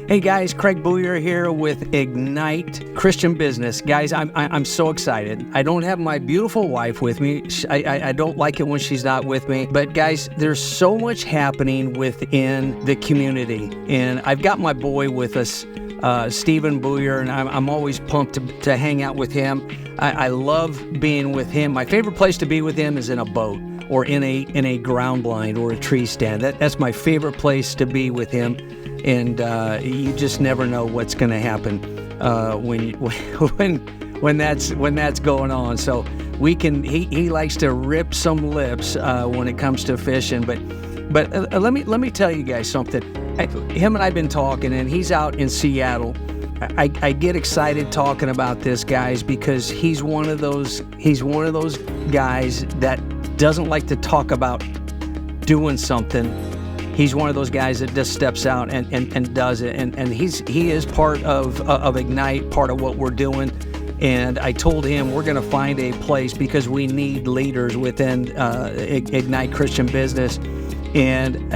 Hey guys, Craig Bougher here with Ignite Christian Business. Guys, I'm so excited. I don't have my beautiful wife with me. I don't like it when she's not with me. But guys, there's so much happening within the community. And I've got my boy with us, Stephen Bougher, and I'm always pumped to hang out with him. I love being with him. My favorite place to be with him is in a boat or in a ground blind or a tree stand. That's my favorite place to be with him. And you just never know what's going to happen when that's going on. So he likes to rip some lips when it comes to fishing. But let me tell you guys something. Him and I've been talking, and he's out in Seattle. I get excited talking about this, guys, because he's one of those guys that doesn't like to talk about doing something. He's one of those guys that just steps out and does it, and he is part of Ignite, part of what we're doing. And I told him we're going to find a place because we need leaders within Ignite Christian Business. And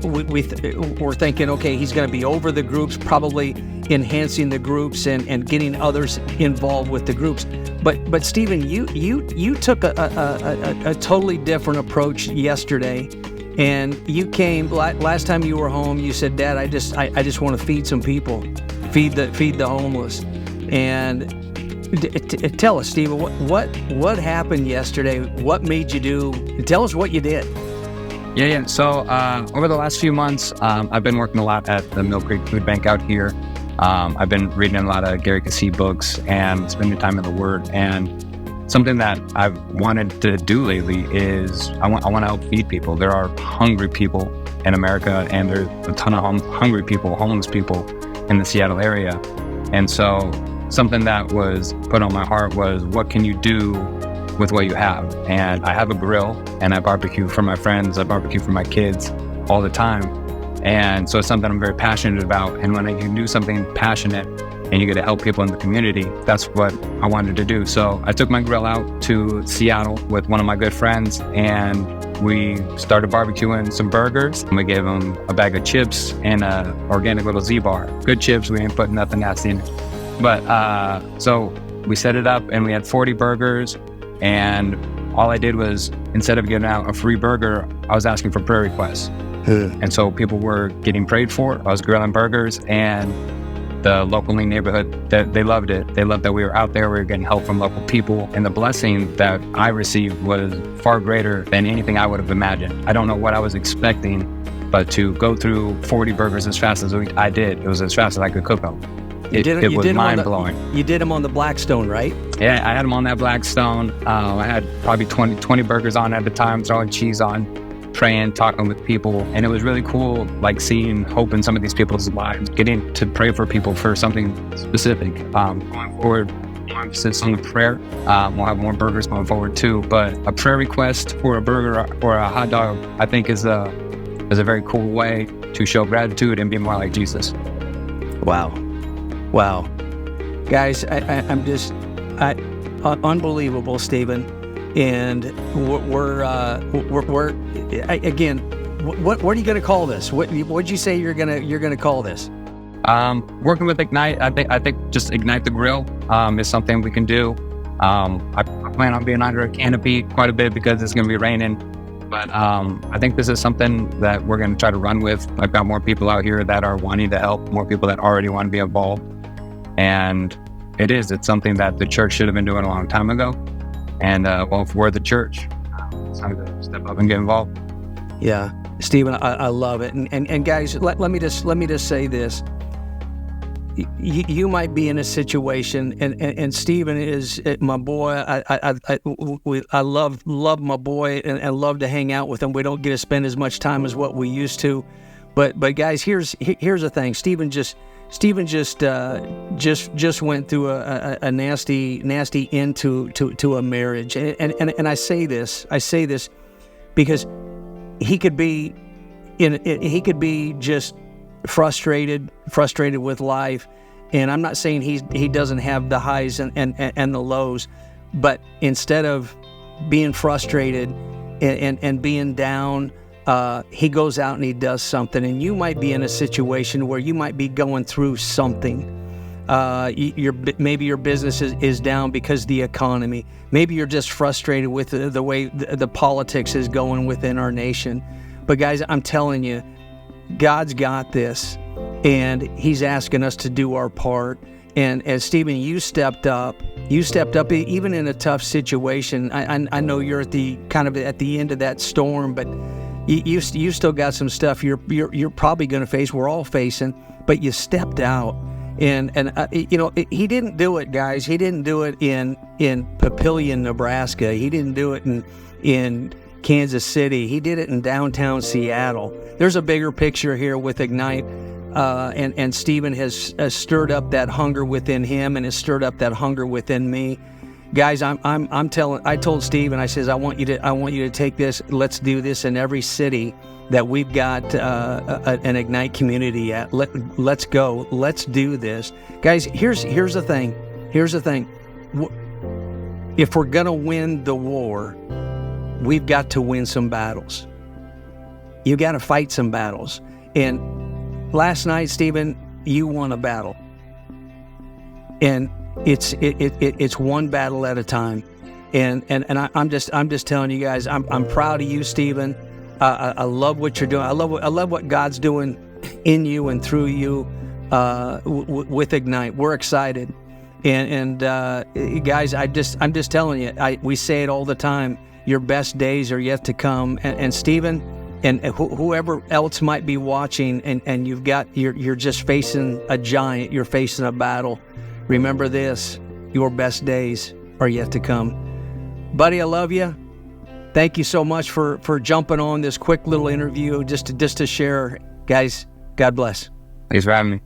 we're thinking, okay, he's going to be over the groups, probably enhancing the groups and getting others involved with the groups. But Stephen, you took a totally different approach yesterday. And you came last time you were home. You said, "Dad, I just want to feed some people, feed the homeless." And tell us, Stephen, what happened yesterday? What made you do? Tell us what you did. Yeah. So over the last few months, I've been working a lot at the Mill Creek Food Bank out here. I've been reading a lot of Gary Cassie books and spending time in the Word. And something that I've wanted to do lately is I want to help feed people. There are hungry people in America, and there's a ton of hungry people, homeless people in the Seattle area. And so something that was put on my heart was, what can you do with what you have? And I have a grill, and I barbecue for my friends. I barbecue for my kids all the time. And so it's something I'm very passionate about. And when I can do something passionate, and you get to help people in the community, that's what I wanted to do. So I took my grill out to Seattle with one of my good friends, and we started barbecuing some burgers. And we gave them a bag of chips and a organic little Z-bar. Good chips, we ain't putting nothing nasty in it. But so we set it up, and we had 40 burgers, and all I did was, instead of giving out a free burger, I was asking for prayer requests. And so people were getting prayed for. I was grilling burgers, and the local neighborhood, they loved it. They loved that we were out there, we were getting help from local people. And the blessing that I received was far greater than anything I would have imagined. I don't know what I was expecting, but to go through 40 burgers as fast as I did, it was as fast as I could cook them. It was mind-blowing. You did them on the Blackstone, right? Yeah, I had them on that Blackstone. I had probably 20 burgers on at the time, throwing cheese on, praying, talking with people. And it was really cool, like seeing hope in some of these people's lives, getting to pray for people for something specific. Going forward, more emphasis on the prayer. We'll have more burgers going forward too. But a prayer request for a burger or a hot dog, I think is a very cool way to show gratitude and be more like Jesus. Wow. Guys, I'm just unbelievable, Stephen. And we're again. What are you going to call this? What'd you say you're gonna call this? Working with Ignite, I think just Ignite the Grill is something we can do. I plan on being under a canopy quite a bit because it's going to be raining. But I think this is something that we're going to try to run with. I've got more people out here that are wanting to help, more people that already want to be involved, and it's something that the church should have been doing a long time ago. And if we're the church, it's time to step up and get involved. Yeah, Stephen, I love it. And guys, let me just say this. You might be in a situation, and Stephen is my boy. I love my boy, and love to hang out with him. We don't get to spend as much time as what we used to, but guys, here's the thing. Stephen just went through a nasty end to a marriage, and I say this because he could be just frustrated with life, and I'm not saying he doesn't have the highs and the lows, but instead of being frustrated and being down, he goes out and he does something, and you might be in a situation where you might be going through something. Maybe your business is down because of the economy. Maybe you're just frustrated with the way the politics is going within our nation. But guys, I'm telling you, God's got this, and he's asking us to do our part. And as Stephen, you stepped up even in a tough situation. I know you're at the end of that storm, but you still got some stuff you're probably going to face. We're all facing, but you stepped out. And he didn't do it, guys. He didn't do it in Papillion, Nebraska. He didn't do it in Kansas City. He did it in downtown Seattle. There's a bigger picture here with Ignite, and Stephen has stirred up that hunger within him, and has stirred up that hunger within me. Guys, I told Stephen, I says, I want you to take this. Let's do this in every city that we've got an Ignite community at. Let's go. Let's do this. Guys, here's the thing. If we're going to win the war, we've got to win some battles. You got to fight some battles. And last night, Stephen, you won a battle. And it's one battle at a time. And I'm just telling you guys, I'm proud of you, Stephen. I love what you're doing. I love what God's doing in you and through you with Ignite. We're excited, and guys, I'm just telling you. We say it all the time. Your best days are yet to come. And Stephen, and whoever else might be watching, and you're just facing a giant. You're facing a battle. Remember this: your best days are yet to come, buddy. I love you. Thank you so much for jumping on this quick little interview just to share. Guys, God bless. Thanks for having me.